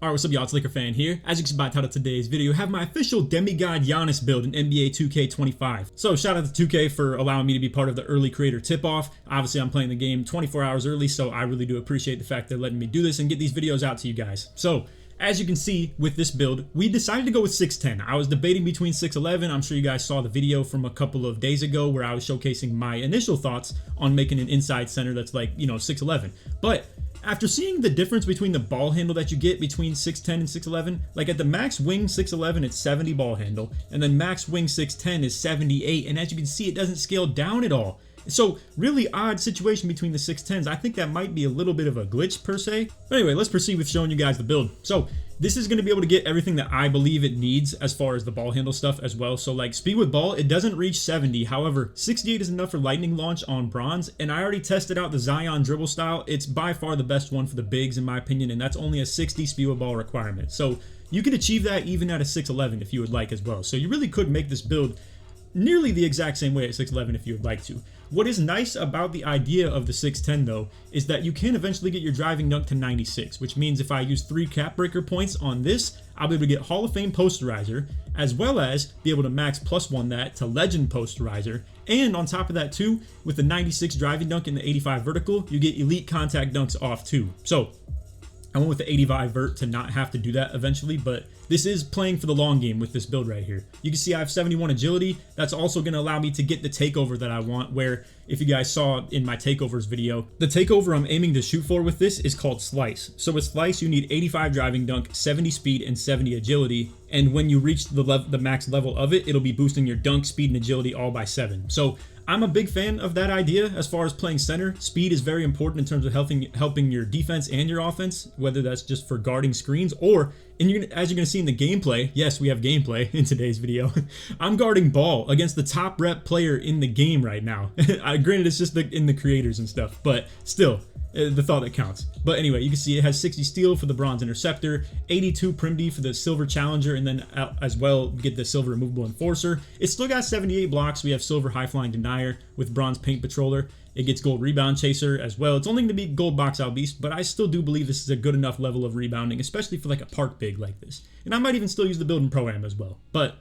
Alright, what's up y'all, it's LakerFan here. As you can see by the title of today's video, I have my official Demigod Giannis build in NBA 2K25. So shout out to 2K for allowing me to be part of the early creator tip-off. Obviously I'm playing the game 24 hours early, so I really do appreciate the fact they're letting me do this and get these videos out to you guys. So, as you can see with this build, we decided to go with 6'10". I was debating between 6'11". I'm sure you guys saw the video from a couple of days ago where I was showcasing my initial thoughts on making an inside center that's like, you know, 6'11". But after seeing the difference between the ball handle that you get between 6'10 and 6'11, like at the max wing 6'11 it's 70 ball handle, and then max wing 6'10 is 78, and as you can see it doesn't scale down at all. So really odd situation between the 6'10s. I think that might be a little bit of a glitch per se. But anyway, let's proceed with showing you guys the build. So this is going to be able to get everything that I believe it needs as far as the ball handle stuff as well. So like speed with ball, it doesn't reach 70. However, 68 is enough for lightning launch on bronze. And I already tested out the Zion dribble style. It's by far the best one for the bigs in my opinion. And that's only a 60 speed with ball requirement. So you could achieve that even at a 6'11 if you would like as well. So you really could make this build nearly the exact same way at 6'11 if you would like to. What is nice about the idea of the 6'10 though is that you can eventually get your driving dunk to 96, which means if I use 3 cap breaker points on this, I'll be able to get Hall of Fame posterizer, as well as be able to max +1 that to legend posterizer, and on top of that too, with the 96 driving dunk and the 85 vertical, you get elite contact dunks off too. So I went with the 85 vert to not have to do that eventually, but this is playing for the long game with this build right here. You can see I have 71 agility. That's also going to allow me to get the takeover that I want, where if you guys saw in my takeovers video, the takeover I'm aiming to shoot for with this is called slice. So with slice, you need 85 driving dunk, 70 speed, and 70 agility. And when you reach the max level of it, it'll be boosting your dunk, speed, and agility all by 7. So I'm a big fan of that idea as far as playing center. Speed is very important in terms of helping your defense and your offense, whether that's just for guarding screens or, and as you're going to see in the gameplay, yes, we have gameplay in today's video, I'm guarding ball against the top rep player in the game right now. Granted, it's just in the creators and stuff, but still, the thought that counts. But anyway, you can see it has 60 steal for the bronze interceptor, 82 prim D for the silver challenger, and then as well get the silver removable enforcer. It's still got 78 blocks. We have silver high flying denier with bronze paint patroller. It gets gold rebound chaser as well. It's only going to be gold box out beast, but I still do believe this is a good enough level of rebounding, especially for like a park big like this. And I might even still use the build in Pro-Am as well. But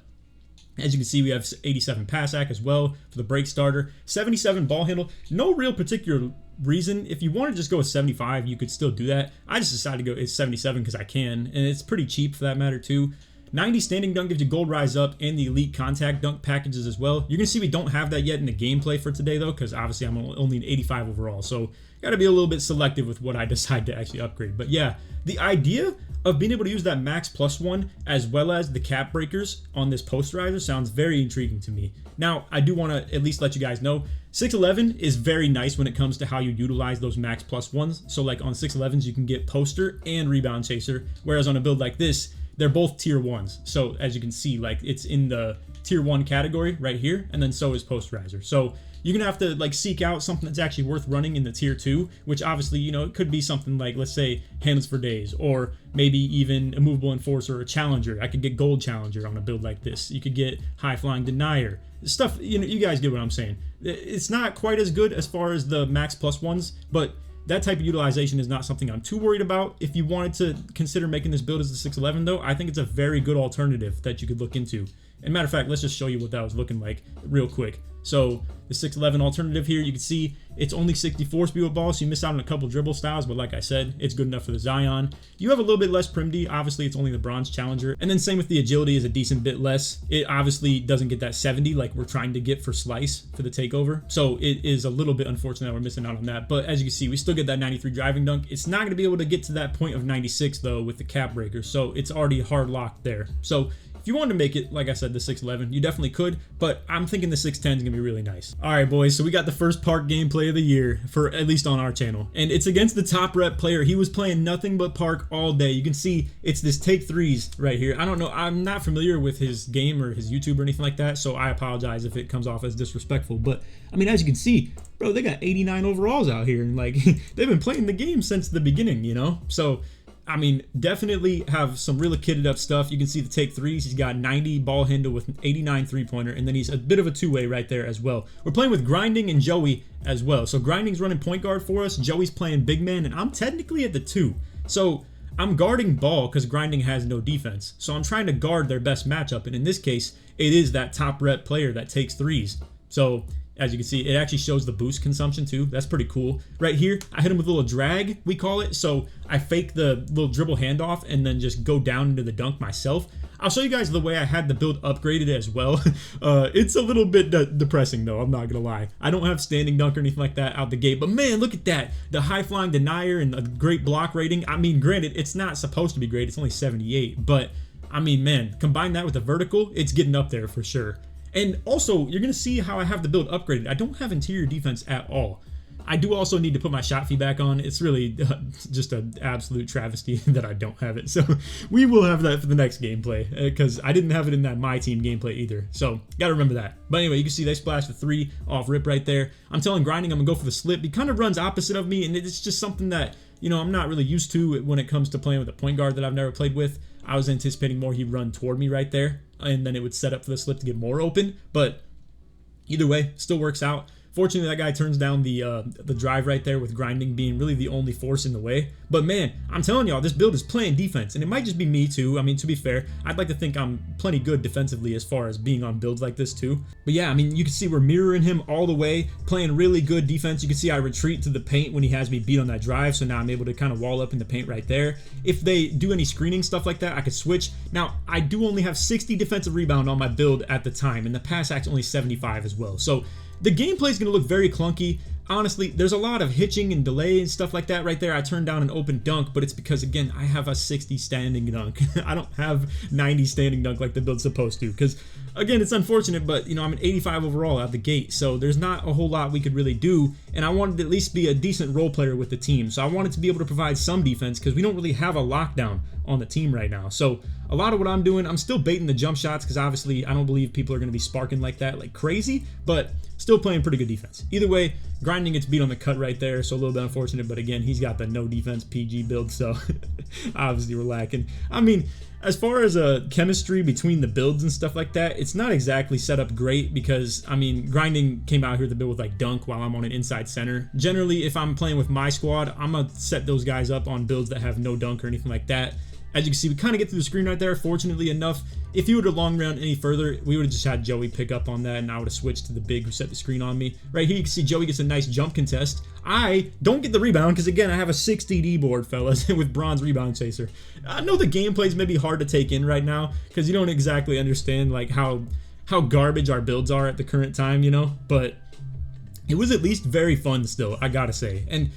as you can see, we have 87 pass ac as well for the break starter, 77 ball handle. No real particular reason. If you want to just go with 75, you could still do that. I just decided to go 77 because I can, and it's pretty cheap for that matter too. 90 standing dunk gives you gold rise up and the elite contact dunk packages as well. You're going to see we don't have that yet in the gameplay for today though, because obviously I'm only an 85 overall. So got to be a little bit selective with what I decide to actually upgrade. But yeah, the idea of being able to use that max +1 as well as the cap breakers on this posterizer sounds very intriguing to me. Now, I do want to at least let you guys know, 6'11 is very nice when it comes to how you utilize those max +1s. So like on 6'11s, you can get poster and rebound chaser, whereas on a build like this, they're both tier 1s. So as you can see, like it's in the tier 1 category right here, and then so is posterizer. So you're gonna have to like seek out something that's actually worth running in the tier 2, which obviously, you know, it could be something like, let's say, handles for days, or maybe even a movable enforcer or a challenger. I could get gold challenger on a build like this. You could get high flying denier. Stuff, you know, you guys get what I'm saying. It's not quite as good as far as the max +1s, but that type of utilization is not something I'm too worried about. If you wanted to consider making this build as the 6'11 though, I think it's a very good alternative that you could look into. And matter of fact, let's just show you what that was looking like real quick. So the 6'11 alternative here, you can see it's only 64 speed with ball, so you miss out on a couple dribble styles, but like I said, it's good enough for the Zion. You have a little bit less prim D, obviously it's only the bronze challenger, and then same with the agility is a decent bit less. It obviously doesn't get that 70 like we're trying to get for slice for the takeover, so it is a little bit unfortunate that we're missing out on that, but as you can see, we still get that 93 driving dunk. It's not going to be able to get to that point of 96 though with the cap breaker, so it's already hard locked there. So if you wanted to make it, like I said, the 6'11, you definitely could, but I'm thinking the 6'10 is going to be really nice. All right, boys, so we got the first park gameplay of the year, for at least on our channel, and it's against the top rep player. He was playing nothing but park all day. You can see it's this take threes right here. I don't know, I'm not familiar with his game or his YouTube or anything like that, so I apologize if it comes off as disrespectful, but I mean, as you can see, bro, they got 89 overalls out here, and like, they've been playing the game since the beginning, you know? So I mean, definitely have some really kitted up stuff. You can see the take threes. He's got 90 ball handle with 89 three-pointer, and then he's a bit of a two-way right there as well. We're playing with Grinding and Joey as well. So Grinding's running point guard for us. Joey's playing big man, and I'm technically at the 2. So I'm guarding ball because grinding has no defense. So I'm trying to guard their best matchup. And in this case, it is that top rep player that takes threes. So as you can see, it actually shows the boost consumption too. That's pretty cool. Right here, I hit him with a little drag, we call it. So I fake the little dribble handoff and then just go down into the dunk myself. I'll show you guys the way I had the build upgraded as well. It's a little bit depressing though, I'm not gonna lie. I don't have standing dunk or anything like that out the gate, but man, look at that. The high flying denier and a great block rating. I mean, granted, it's not supposed to be great, it's only 78, but I mean, man, combine that with the vertical, it's getting up there for sure. And also, you're going to see how I have the build upgraded. I don't have interior defense at all. I do also need to put my shot feed back on. It's really just an absolute travesty that I don't have it. So we will have that for the next gameplay because I didn't have it in that My Team gameplay either. So got to remember that. But anyway, you can see they splashed the 3 off rip right there. I'm telling grinding I'm going to go for the slip. He kind of runs opposite of me, and it's just something that, you know, I'm not really used to when it comes to playing with a point guard that I've never played with. I was anticipating more he'd run toward me right there, and then it would set up for the slip to get more open. But either way, still works out. Fortunately, that guy turns down the drive right there with grinding being really the only force in the way. But man, I'm telling y'all, this build is playing defense, and it might just be me too. I mean, to be fair, I'd like to think I'm plenty good defensively as far as being on builds like this too. But yeah, I mean, you can see we're mirroring him all the way, playing really good defense. You can see I retreat to the paint when he has me beat on that drive, so now I'm able to kind of wall up in the paint right there. If they do any screening stuff like that, I could switch. Now, I do only have 60 defensive rebound on my build at the time, and the pass act's only 75 as well. So the gameplay is going to look very clunky. Honestly, there's a lot of hitching and delay and stuff like that right there. I turned down an open dunk, but it's because, again, I have a 60 standing dunk. I don't have 90 standing dunk like the build's supposed to because, again, it's unfortunate, but, you know, I'm an 85 overall out the gate, so there's not a whole lot we could really do, and I wanted to at least be a decent role player with the team, so I wanted to be able to provide some defense because we don't really have a lockdown on the team right now. So a lot of what I'm doing, I'm still baiting the jump shots because obviously I don't believe people are going to be sparking like that like crazy, but still playing pretty good defense. Either way, grinding gets beat on the cut right there, so a little bit unfortunate, but again, he's got the no defense PG build, so obviously we're lacking. I mean, as far as chemistry between the builds and stuff like that, it's not exactly set up great because, I mean, grinding came out here to build with like dunk while I'm on an inside center. Generally, if I'm playing with my squad, I'm going to set those guys up on builds that have no dunk or anything like that. As you can see, we kind of get through the screen right there, fortunately enough. If he would have long ran any further, we would have just had Joey pick up on that, and I would have switched to the big who set the screen on me. Right here, you can see Joey gets a nice jump contest. I don't get the rebound because, again, I have a 60D board, fellas, with bronze rebound chaser. I know the gameplay's maybe hard to take in right now because you don't exactly understand like how garbage our builds are at the current time, you know? But it was at least very fun still, I gotta say. And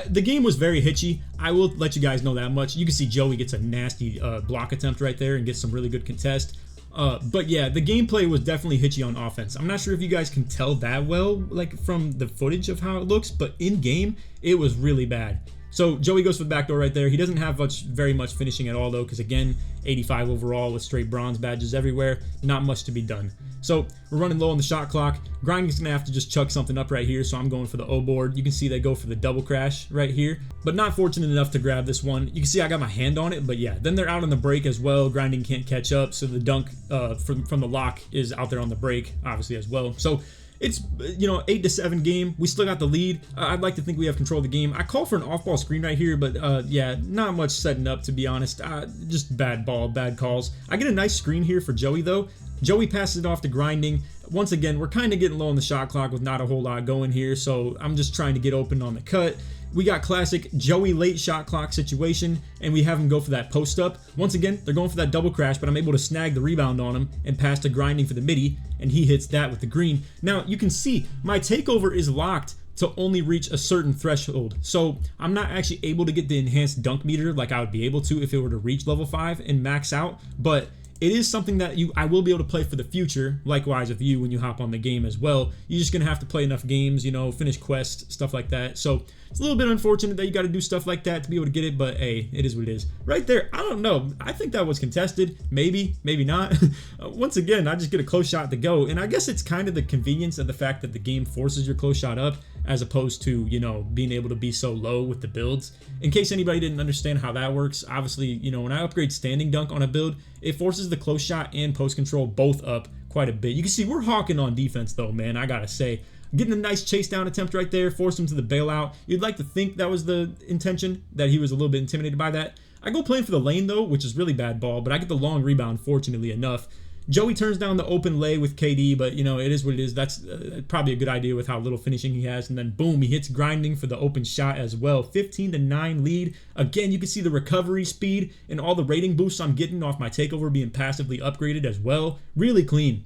the game was very hitchy. I will let you guys know that much. You can see Joey gets a nasty block attempt right there and gets some really good contest. But yeah, the gameplay was definitely hitchy on offense. I'm not sure if you guys can tell that well, like from the footage of how it looks, but in game, it was really bad. So Joey goes for the back door right there. He doesn't have very much finishing at all though, because again, 85 overall with straight bronze badges everywhere. Not much to be done. So we're running low on the shot clock. Grinding's gonna have to just chuck something up right here, so I'm going for the O board. You can see they go for the double crash right here, but not fortunate enough to grab this one. You can see I got my hand on it, but yeah, then they're out on the break as well. Grinding can't catch up, so the dunk from the lock is out there on the break, obviously as well. So it's, you know, 8-7 game. We still got the lead. I'd like to think we have control of the game. I call for an off-ball screen right here, but yeah, not much setting up, to be honest. Just bad ball, bad calls. I get a nice screen here for Joey, though. Joey passes it off to Grinding. Once again, we're kind of getting low on the shot clock with not a whole lot going here, so I'm just trying to get open on the cut. We got classic Joey late shot clock situation, and we have him go for that post up. Once again, they're going for that double crash, but I'm able to snag the rebound on him and pass to Grinding for the midi, and he hits that with the green. Now, you can see my takeover is locked to only reach a certain threshold, so I'm not actually able to get the enhanced dunk meter like I would be able to if it were to reach level 5 and max out, but it is something that I will be able to play for the future, likewise with you when you hop on the game as well. You're just going to have to play enough games, you know, finish quests, stuff like that. So it's a little bit unfortunate that you got to do stuff like that to be able to get it, but hey, it is what it is. Right there, I don't know. I think that was contested. Maybe, maybe not. Once again, I just get a close shot to go, and I guess it's kind of the convenience of the fact that the game forces your close shot up as opposed to, you know, being able to be so low with the builds. In case anybody didn't understand how that works, obviously, you know, when I upgrade standing dunk on a build, it forces the close shot and post control both up quite a bit. You can see we're hawking on defense though, man, I gotta say. Getting a nice chase down attempt right there, forced him to the bailout. You'd like to think that was the intention, that he was a little bit intimidated by that. I go playing for the lane though, which is really bad ball, but I get the long rebound fortunately enough. Joey turns down the open lay with KD, but you know, it is what it is. That's probably a good idea with how little finishing he has. And then boom, he hits grinding for the open shot as well. 15-9 lead. Again, you can see the recovery speed and all the rating boosts I'm getting off my takeover being passively upgraded as well. Really clean.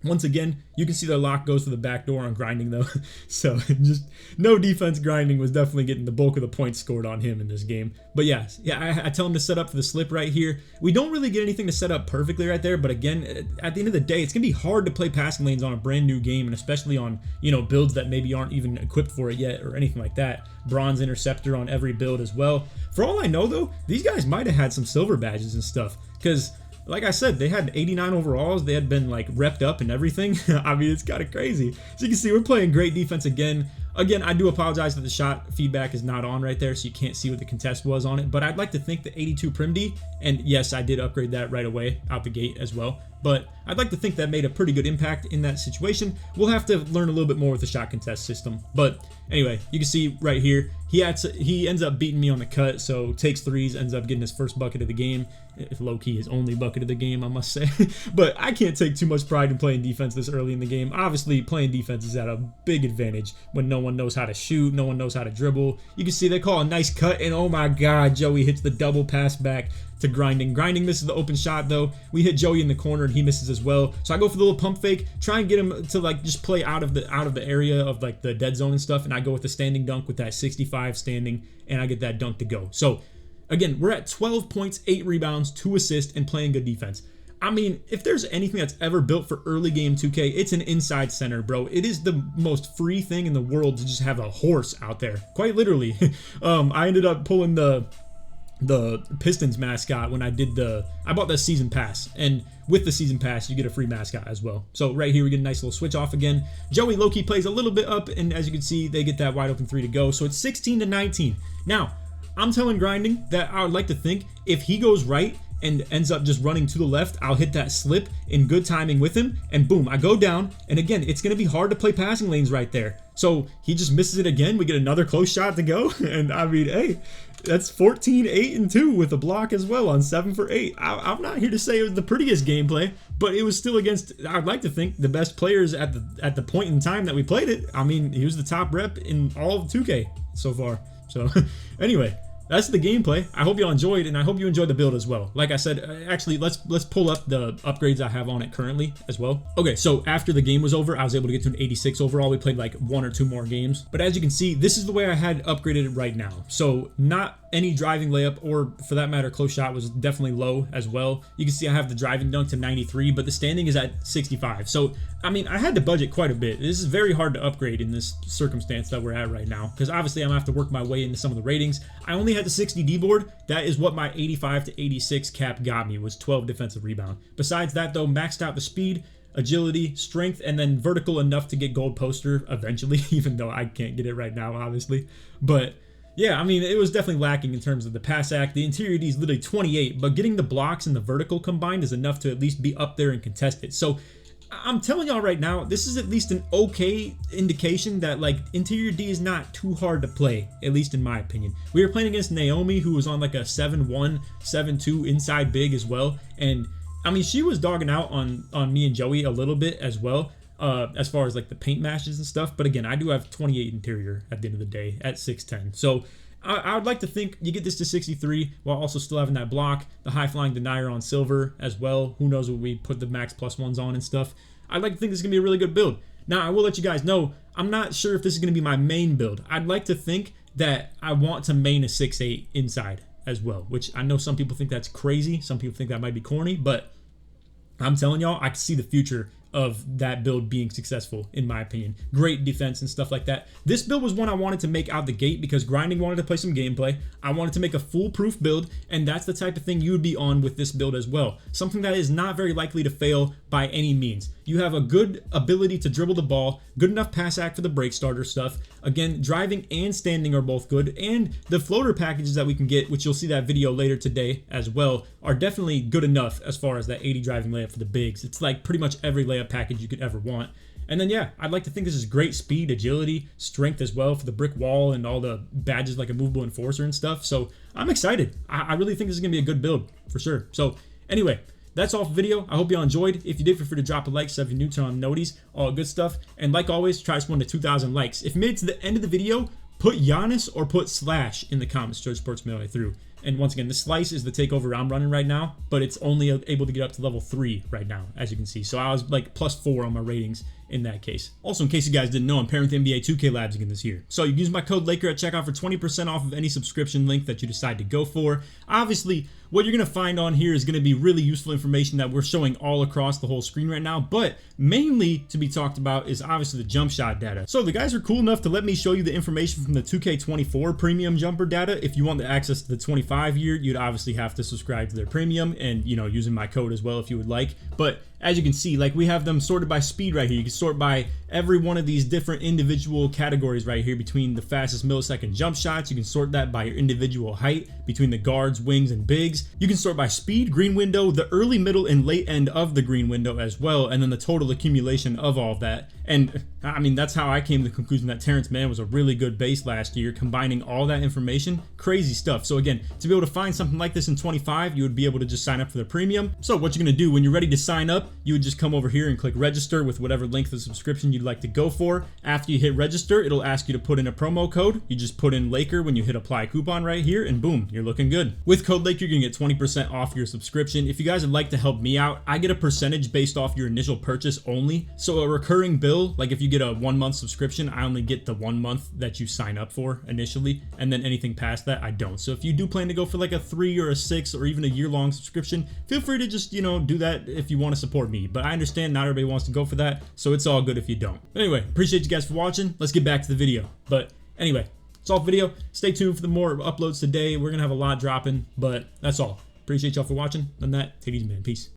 Once again, you can see the lock goes to the back door on grinding though. So just no defense grinding was definitely getting the bulk of the points scored on him in this game. But yeah, I tell him to set up for the slip right here. We don't really get anything to set up perfectly right there, but again, at the end of the day, it's gonna be hard to play passing lanes on a brand new game, and especially on, you know, builds that maybe aren't even equipped for it yet or anything like that. Bronze interceptor on every build as well. For all I know though, these guys might have had some silver badges and stuff, because like I said, they had 89 overalls. They had been like repped up and everything. I mean, it's kind of crazy. So you can see we're playing great defense again. Again, I do apologize that the shot feedback is not on right there, so you can't see what the contest was on it. But I'd like to think the 82 Prim D, and yes, I did upgrade that right away out the gate as well. But I'd like to think that made a pretty good impact in that situation. We'll have to learn a little bit more with the shot contest system. But anyway, you can see right here, he ends up beating me on the cut, so takes threes, ends up getting his first bucket of the game. If low-key his only bucket of the game, I must say. But I can't take too much pride in playing defense this early in the game. Obviously, playing defense is at a big advantage when no one knows how to shoot, no one knows how to dribble. You can see they call a nice cut, and oh my god, Joey hits the double pass back to grinding. Grinding misses the open shot though. We hit Joey in the corner and he misses as well. So I go for the little pump fake, try and get him to like just play out of the area of like the dead zone and stuff, and I go with the standing dunk with that 65 standing, and I get that dunk to go. So again, we're at 12 points, 8 rebounds, 2 assists, and playing good defense. I mean, if there's anything that's ever built for early game 2K, it's an inside center, bro. It is the most free thing in the world to just have a horse out there, quite literally. I ended up pulling the Pistons mascot when I bought the season pass, and with the season pass you get a free mascot as well. So right here we get a nice little switch off again. Joey low-key plays a little bit up, and as you can see they get that wide open 3 to go. So it's 16-19. Now I'm telling grinding that I would like to think if he goes right and ends up just running to the left, I'll hit that slip in good timing with him, and boom, I go down. And again, it's gonna be hard to play passing lanes right there. So he just misses it again. We get another close shot to go, and I mean, hey, that's 14, 8, and 2 with a block as well on 7 for 8. I'm not here to say it was the prettiest gameplay, but it was still against, I'd like to think, the best players at the point in time that we played it. I mean, he was the top rep in all of 2K so far. So anyway, that's the gameplay. I hope y'all enjoyed, and I hope you enjoyed the build as well. Like I said, actually, let's pull up the upgrades I have on it currently as well. Okay, so after the game was over, I was able to get to an 86 overall. We played like 1 or 2 more games. But as you can see, this is the way I had upgraded it right now. So not any driving layup, or for that matter, close shot was definitely low as well. You can see I have the driving dunk to 93, but the standing is at 65. So, I mean, I had to budget quite a bit. This is very hard to upgrade in this circumstance that we're at right now, because obviously I'm gonna have to work my way into some of the ratings. I only had the 60 D board. That is what my 85 to 86 cap got me, was 12 defensive rebound. Besides that though, maxed out the speed, agility, strength, and then vertical enough to get gold poster eventually, even though I can't get it right now, obviously. But yeah, I mean, it was definitely lacking in terms of the pass act. The interior D is literally 28, but getting the blocks and the vertical combined is enough to at least be up there and contest it. So I'm telling y'all right now, this is at least an okay indication that like interior D is not too hard to play, at least in my opinion. We were playing against Naomi, who was on like a 7-1, 7-2 inside big as well, and I mean, she was dogging out on me and Joey a little bit as well, as far as like the paint matches and stuff. But again, I do have 28 interior at the end of the day at 6'10". So I would like to think you get this to 63 while also still having that block, the high flying denier on silver as well. Who knows what we put the max +1s on and stuff. I'd like to think this is going to be a really good build. Now, I will let you guys know, I'm not sure if this is going to be my main build. I'd like to think that I want to main a 6'8 inside as well, which I know some people think that's crazy. Some people think that might be corny, but I'm telling y'all, I can see the future of that build being successful, in my opinion. Great defense and stuff like that. This build was one I wanted to make out the gate because grinding wanted to play some gameplay. I wanted to make a foolproof build, and that's the type of thing you would be on with this build as well. Something that is not very likely to fail by any means. You have a good ability to dribble the ball, good enough pass act for the break starter stuff. Again, driving and standing are both good, and the floater packages that we can get, which you'll see that video later today as well, are definitely good enough as far as that 80 driving layup for the bigs. It's like pretty much every layup package you could ever want. And then, yeah, I'd like to think this is great speed, agility, strength as well for the brick wall and all the badges like a movable enforcer and stuff. So I'm excited. I really think this is going to be a good build for sure. So anyway, that's all for the video. I hope y'all enjoyed. If you did, feel free to drop a like, sub if you're new, turn on noties, all good stuff. And like always, try to spawn to 2,000 likes. If you made it to the end of the video, put Giannis or put Slash in the comments. Judge Sports Melee through. And once again, the Slice is the takeover I'm running right now, but it's only able to get up to level 3 right now, as you can see. So I was like +4 on my ratings in that case. Also, in case you guys didn't know, I'm pairing with NBA 2K Labs again this year. So you can use my code Laker at checkout for 20% off of any subscription link that you decide to go for. Obviously, what you're going to find on here is going to be really useful information that we're showing all across the whole screen right now, but mainly to be talked about is obviously the jump shot data. So the guys are cool enough to let me show you the information from the 2K24 premium jumper data. If you want the access to the 25 year, you'd obviously have to subscribe to their premium and, you know, using my code as well if you would like. But as you can see, like we have them sorted by speed right here. You can sort by every one of these different individual categories right here between the fastest millisecond jump shots. You can sort that by your individual height between the guards, wings, and bigs. You can sort by speed, green window, the early, middle, and late end of the green window as well, and then the total accumulation of all of that. And I mean, that's how I came to the conclusion that Terrence Mann was a really good base last year, combining all that information. Crazy stuff. So again, to be able to find something like this in 25, you would be able to just sign up for the premium. So what you're going to do when you're ready to sign up, you would just come over here and click register with whatever length of subscription you'd like to go for. After you hit register, it'll ask you to put in a promo code. You just put in Laker when you hit apply coupon right here, and boom, you're looking good. With code Laker, you're going to get 20% off your subscription. If you guys would like to help me out, I get a percentage based off your initial purchase only. So a recurring bill, like if you get a 1 month subscription, I only get the 1 month that you sign up for initially, and then anything past that I don't. So if you do plan to go for like a 3 or a 6 or even a year-long subscription, feel free to just, you know, do that if you want to support me. But I understand not everybody wants to go for that, so it's all good if you don't. Anyway, appreciate you guys for watching. Let's get back to the video. But anyway, that's all for the video. Stay tuned for the more uploads today. We're gonna have a lot dropping, but that's all. Appreciate y'all for watching. Other than that, take it easy, man. Peace.